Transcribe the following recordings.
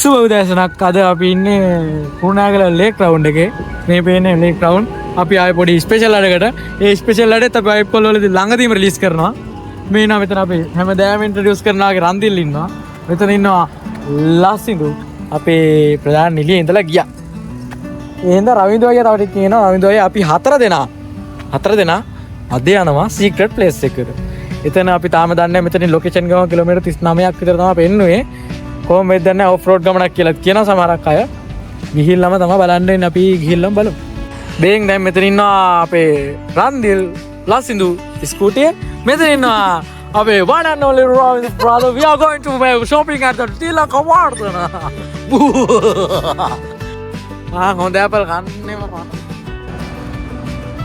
සුබ උදෑසනක්. අද අපි ඉන්නේ කුරුණෑගල ලේක් ග්‍රවුන්ඩ් එකේ. මේ පේන්නේ ලේක් ග්‍රවුන්ඩ්. අපි ආයේ පොඩි ස්පෙෂල් වැඩකට. ඒ ස්පෙෂල් වැඩේත් අපි අයිප්පල් වලදී ළඟදීම රිලීස් කරනවා. මේ ඉන්නවා මෙතන අපි හැමදාම ඉන්ට්‍රොඩියුස් කරනවාගේ රන්දිල් ඉන්නවා. මෙතන ඉන්නවා ලස්සිඳු අපේ ප්‍රධාන නිලියේ ඉඳලා ගියා. එහෙනම් රවින්දු අයියා තව ටික කියනවා. රවින්දු අයියා අපි හතර දෙනා අද යනවා සීක්‍රට් ප්ලේස් එකට. එතන අපි තාම දන්නේ නැහැ. මෙතනින් ලොකේෂන් ගම කිලෝමීටර් 39ක් විතර තමයි පෙන්නුවේ. කොහොම වෙද්ද නැහැ ඔෆ් රෝඩ් ගමනක් කියලා කියනවා සමහරක් අය. ගිහිල්ලාම තමයි බලන්න ඉන්නේ. අපි ගිහිල්ලාම බලමු. බේන් දැන් මෙතන ඉන්නවා අපේ රන්දිල් ලස්සිඳු ස්කූටියේ. මෙතන ඉන්නවා අපේ one and only Ravind brother. We are going to shopping at the Tilak Award. හොඳ ඇපල් කන්නේම පාන.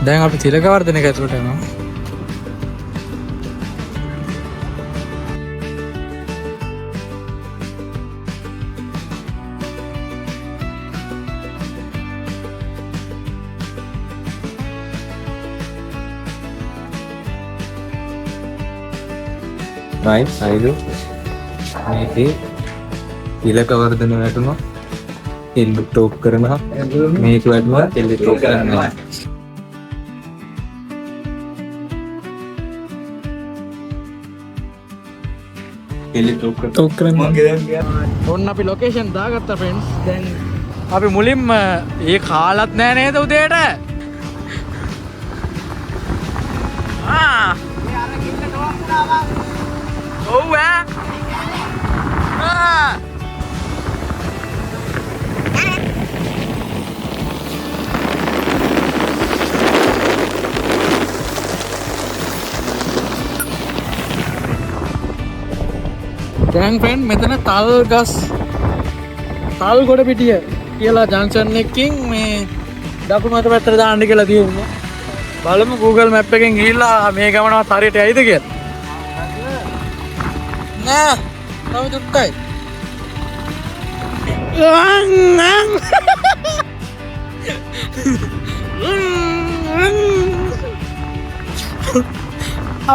දැන් අපි තිලක වර්ධනයක ඇතුළට යනවා. right side මේකේ තිලක වර්ධන වැටුණා එල්ල ටෝක් කරනවා මේක වැටුණා එල්ල ටෝක් කරනවා එල්ල ටෝක් කරනවා ඔන්න අපි ලොකේෂන් දාගත්තා ෆ්‍රෙන්ඩ්ස්. දැන් අපි මුලින්ම ඒ කාලත් නෑ නේද උදේට? ඔව් දැන් ෆ්‍රෙන්ඩ් මෙතන තල් ගොඩ පිටිය කියලා ජංක්ෂන් එකකින් මේ දකුණු අත පැත්තට දාන්න කියලා තියෙනවා. බලමු Google Map එකෙන් ගිහිල්ලා මේ ගමනවත් හරියට යයිද කියලා. නෑ තව දුක්කයි.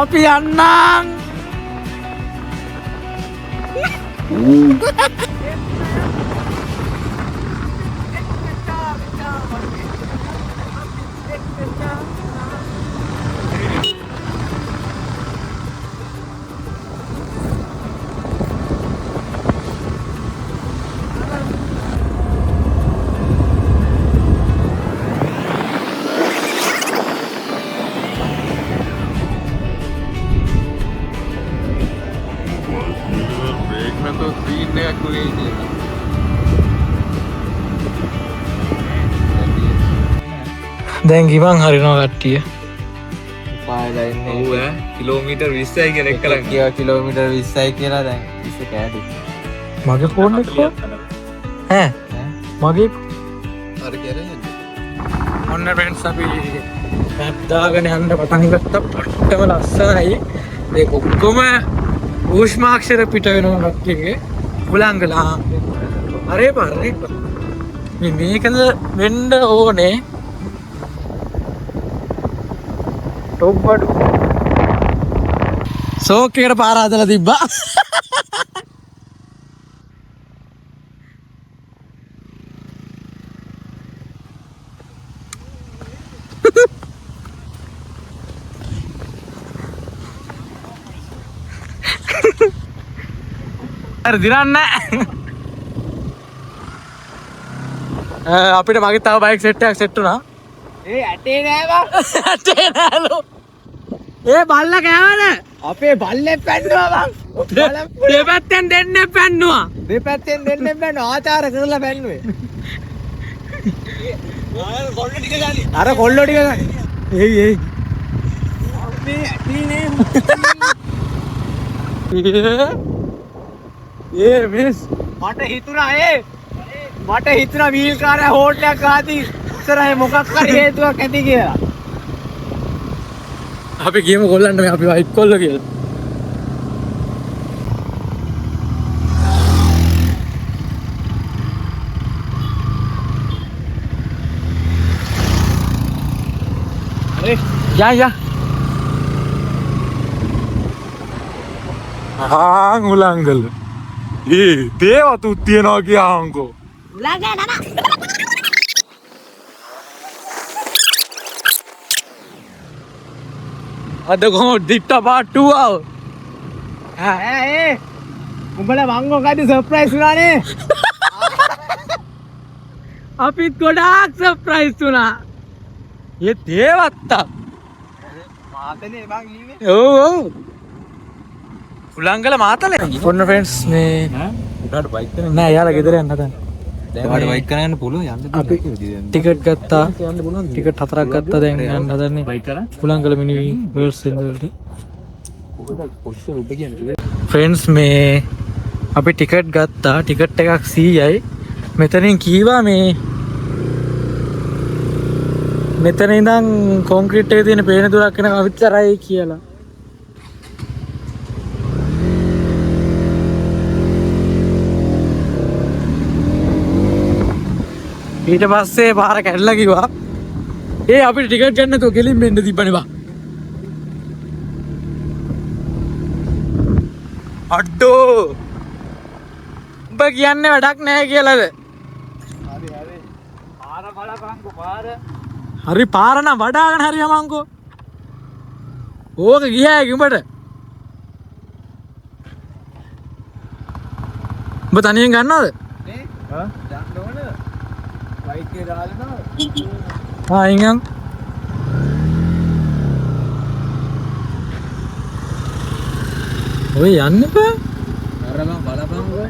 අපි යන්නම්. දැන් ගිමන් හරිනවා කට්ටිය. පායලා ඉන්නේ. ඔව් කිලෝමීටර් 20යි කියලා එක්කලා කියවා කිලෝමීටර් 20යි කියලා දැන් 20 කෑඩි. මගේ ෆෝන් එක ඈ මගේ හරි කරේ. ඔන්න ෆ්‍රෙන්ඩ්ස් අපි මැප් දාගෙන යන්න පටන් ගත්තා. පට්ටම ලස්සනයි. මේ ඔක්කොම ඌෂ්මාක්ෂර පිට වෙනවා කට්ටියගේ. උලංගලා. අරේ පාරේ. මේකද වෙන්න ඕනේ. ටොප් බඩු. සෝක් එකට පාර හදලා තිබ්බා. අර දිරන්න අපිට මගේ තව බයික් සෙට් එකක් සෙට් වුණා. ඒ ඇටේ නෑ බං. ඇටේ නෑලු. ඒ බල්ලා කෑවද? අපේ බල්ලෙක් පැන්නුවා බං. දෙපැත්තෙන් දෙන්නෙක් පැන්නුවා. දෙපැත්තෙන් දෙන්නෙක් පැන්නුවා. ආචාර කරලා පැන්නුවේ. අර කොල්ලෝ ටික ගන්න. එයි මේ ඇටේ නෑ. ඒ මිස් මට හිතුණා වීල් කාරය හෝටලයක් ආදී ඉස්සරහේ මොකක් හරි හේතුවක් ඇති කියලා. අපි ගියමු කොල්ලන්ට මේ අපි වයිට් කොල්ල කියලා. අරේ යා උලංගල දේවතුත් තියනවා කියහන්කෝ. අද කොහොමද දිට්ට පාර්ට් 2 ආව? උඹලා මං ඔකද සර්ප්‍රයිස් වුණානේ. අපිත් ගොඩාක් සර්ප්‍රයිස් වුණා. ඒ දේවත්තා. මාතනේ බං ඉන්නේ. ඔව්. උලංගල මාතලේ. ඔන්න ෆ්‍රෙන්ඩ්ස් මේ උඩට බයික් කරන නෑ යාලා ගෙදර යන්න හදන. දැන් බයික් කරන යන්න පුළුවන් යන්න අපි ටිකට් ගත්තා. ටිකට් 4ක් ගත්තා දැන් යන්න හදන්නේ. බයික් කරා. උලංගල මිනි වර්ල්ඩ් සෙන්ටර් වලට. ෆ්‍රෙන්ඩ්ස් මේ අපි ටිකට් ගත්තා. ටිකට් එකක් 100යි. මෙතනින් කීවා මේ මෙතන ඉඳන් කොන්ක්‍රීට් එකේ තියෙන පේන දුරක් වෙන අවිතරයි කියලා. ඊට පස්සේ පාර කැඩලා කිව්වා අපිට ටිකට් ගන්න නැතුව ගෙලින් මෙන්න තිබ්බනේ බා. අඩෝ උඹ කියන්නේ වැඩක් නැහැ කියලාද? පාර බලපංකෝ පාර. හරි පාර නම් වඩාගෙන හරි යමංකෝ. ඕක ගියා උඹට. උඹ තනියෙන් ගන්නවද? නේ? යන්න ඕන. බයික් එක දාලා ඉංගන් ඔය යන්න බෑ. අර මං බලපංකෝ.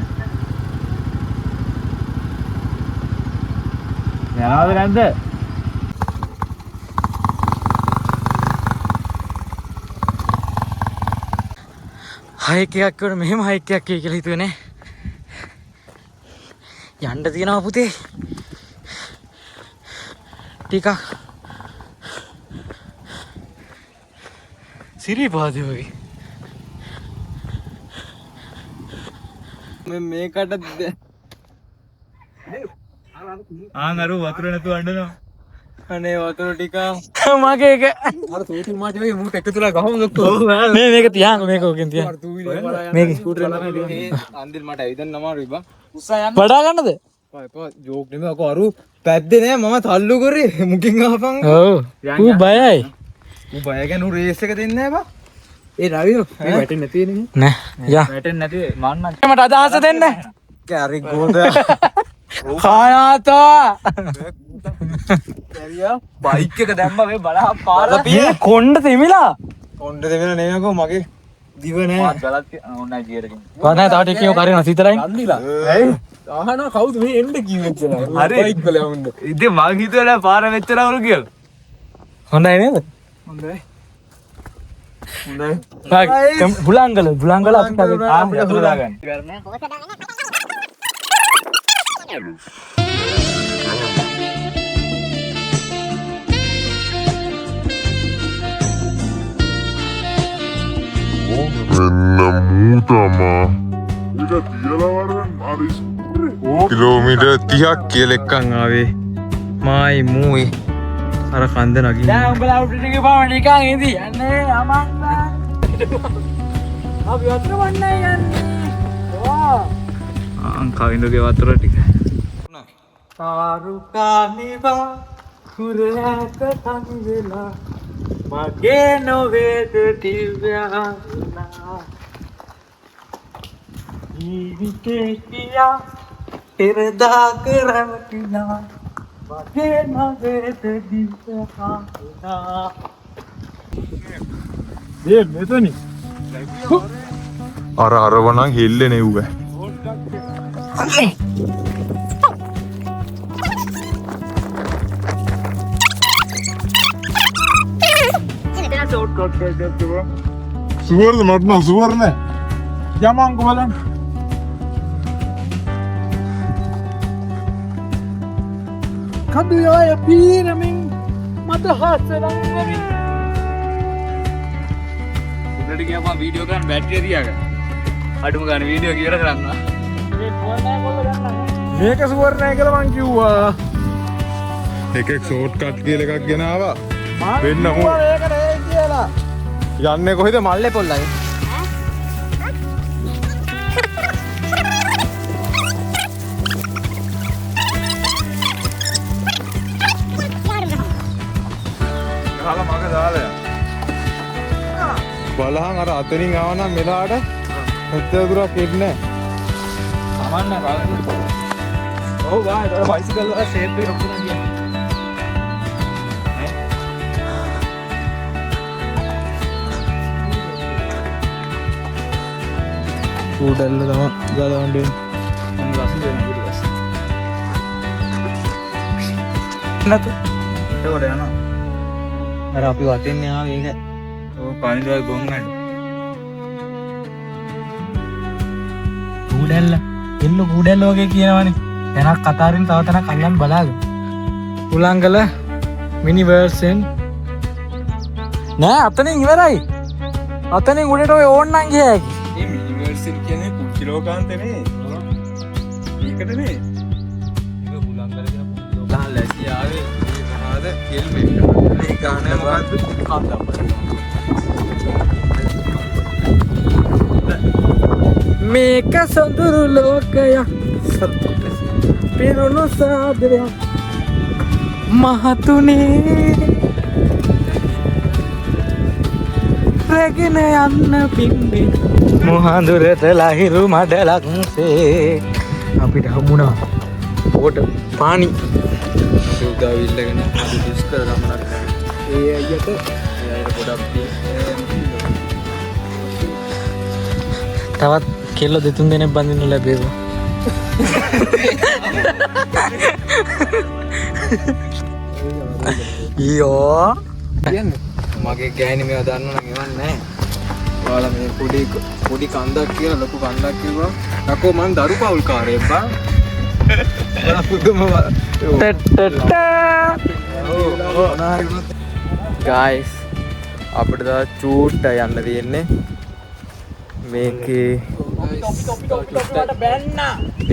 යනවද නැද්ද? හයික් එකක් කරන මෙහෙම හයික් එකක් කියලා හිතුවේ නේ. යන්න තියනවා පුතේ. ටිකක් සිරිපාදේ වගේ. මේකට අරු වතුර නැතුව අඬනවා. අනේ වතුර ටික මගේ එක අර තෝටි මාට වගේ මූට එකතුලා ගහමු දොක්කෝ. මේ මේක තියාංග මේක ඔකෙන් තියන්න. මේක ස්කූටර් එක අන්දිල් මට ඇවිදන්න අමාරුයි බං. උස්සා යන්න. වඩා ගන්නද? පා ජෝක් නෙමෙයි අකෝ අරු පැද්දේ නෑ මම තල්ලු කරේ මුකින් ආපන්. ඔව්. ඌ බයයි. ඌ බය ගැන ඌ රේස් එක දෙන්නේ නෑ බා. ඒ රවියෝ මේ වැටෙන්නේ නැති නේ. නෑ. යා. වැටෙන්නේ නැති මන්න. මට අදහස දෙන්න. කැරි ගෝද. කායාතා. කැරියා බයික් එක දැම්ම මේ බලහන් පාර. කොණ්ඩ තෙමිලා. කොණ්ඩ දෙවෙන නෙමෙයි අකෝ මගේ දිව නෑ. මාත් ගලත් ඕනයි ජීරකින්. වදා තව ටිකක් කියව කරේන සිතරයි. අන්දිලා. ඇයි? ආහනවා කවුද මේ එන්න කිව්වේ කියලා. හරි බයික් වල යවන්න. ඉතින් මං හිතුවා පාර මෙච්චර අවුරු කියලා. හොඳයි නේද? හොඳයි. හොඳයි. බුලංගල අපිට යතුරු දාගන්න. කිලෝමීටර් 30ක් කියලා එක්කන් ආවේ මායි මූයි අර කන්ද නගින්න. දැන් උඹලා උඩට ගිහපුවම නිකන් ඉඳි යන්නේ අමන්නා. අපි වතුර වන්නයි යන්නේ. වා. කවින්දුගේ වතුර ටික. කාරුකානිවා කුරෑක තනි වෙලා මගේ නොවේද දිව්‍යා ජීවිතේ කියා පෙරදා කරවටිනා මගේ නොවේද දිව්‍යා දේ මෙතනි අරව නම් හෙල්ලේ නෙව්ව. සුවර්ද මට නම් සුවර් නෑ. යමංකෝ බලන්න. කඳු යය පීරමින් මද හසරංගමින් උඩට ගියාම වීඩියෝ කරන්න බැටරිය තියාගන්න. අඩුම ගන්න වීඩියෝ කියලා කරන්න. මේක සුවර් නෑ කියලා මං කිව්වා. එකෙක් ෂෝට් කට් කියලා එකක් ගෙන ආවා. වෙන්න මු. ඒක නේ කියලා. යන්නේ කොහෙද මල්ලේ පොල්ලයි. බලහන් අර අතනින් ආවනම් මෙලාට මෙච්චර දුරක් එන්නේ සමන්න බලන්න. ඔව් ගායි තව බයිසිකල් වල ෂේප් එක ඔක්කොම ගියා. උඩල්ල තමයි ගලවන්නේ. මම ලස්සන වෙන විදිහට. නැතු. ඒකට යනවා. අර අපි වටෙන් ආවේ ඒක. ඔව් පානිදවල් ගොන් ගන්න. උඩල්ල. එන්න උඩල්ල වගේ කියනවනේ. එනක් කතාරින් තව තැනක් අල්ලන්න බලාගෙන. උලංගල මිනි වර්ෂන්. නෑ අතනින් ඉවරයි. අතනින් උඩට ඔය ඕන්නම් ගියා හැකි. මේ මිනිවර්සින් කියන්නේ කුච්චිලෝකාන්තේ නේ. ඒකට නේ. ඒක බුලංගල කියන පුලෝකාන් ලැජි ආවේ මොනවාද ෆිල්ම් එක. මේ ගානේ මොකද්ද? කන්දම්. මේක සොඳුරු ලෝකයක් පිරුණු සාදරයක් මහතුනේ රැගෙන යන්න පිම්බි මොහඳුරට ලහිරු මඩලක්සේ අපිට හමුණා ඕට පානි අපි උදා විල්ලගෙන අද දුෂ්කර ගමනක් ඒ අයියට ගොඩක් තවත් කෙල්ල දෙතුන් දෙනෙක් බඳින්න ලැබේවා ඊයෝ මගේ ගෑණි මේවා දන්නව නම් එවන්නේ නැහැ. ඔයාලා මේ පොඩි කන්දක් කියලා ලොකු කන්දක් කිව්වා. නකෝ මං දරු පවුල් කාරයෙක් බං. ඔයා පුදුම ගයිස් අපිට දා චූට්ට යන්න තියෙන්නේ. මේකේ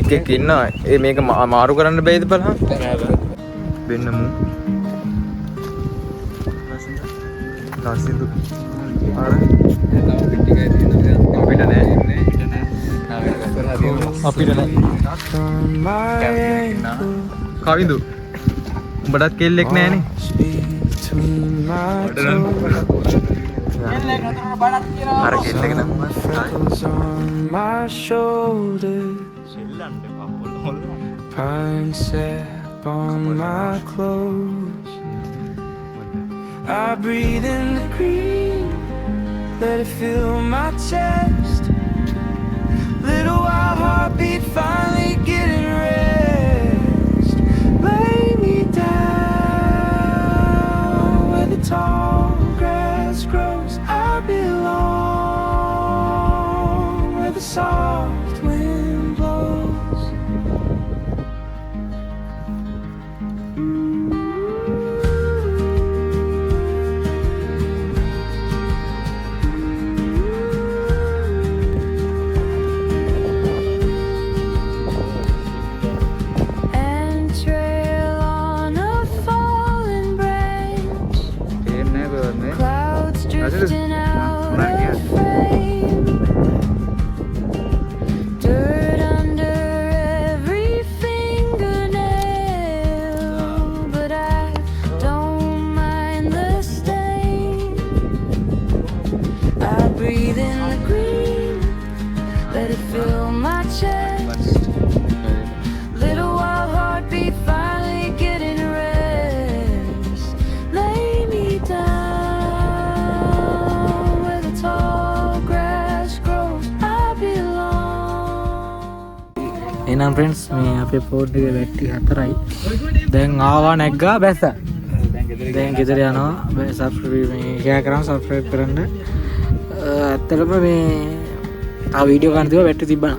එකෙක් ඉන්නවා. ඒ මේක මාරු කරන්න බෑද බලන්න. වෙන්නමු. ලසිදු අර අපිට නෑ අපිට කවිඳු උඹටත් කෙල්ලෙක් නෑනේ අර කෙල්ලෙක් නම් I breathe in the green, let it fill my chest. Little wild heartbeat finally getting rest. Lay me down where the tall grass grows. I belong where the soft wind blows. Drifting out of frame, dirt under every fingernail, but I don't mind the stain. I breathe in the green, let it fill my chest. Little wild heartbeat finally getting rest. Lay me down. එනම් friends මේ අපේ pod එක වැට්ටි 4යි. දැන් ආවා නැග්ගා බැස්ස. දැන් ගෙදර යනවා. Subscribe මේ ෂෙයා කරන්න සබ්ස්ක්‍රයිබ් කරන්න. ඇත්තටම මේ තා වීඩියෝ ගන්න තිබ්බා වැට්ටි තිබ්බා.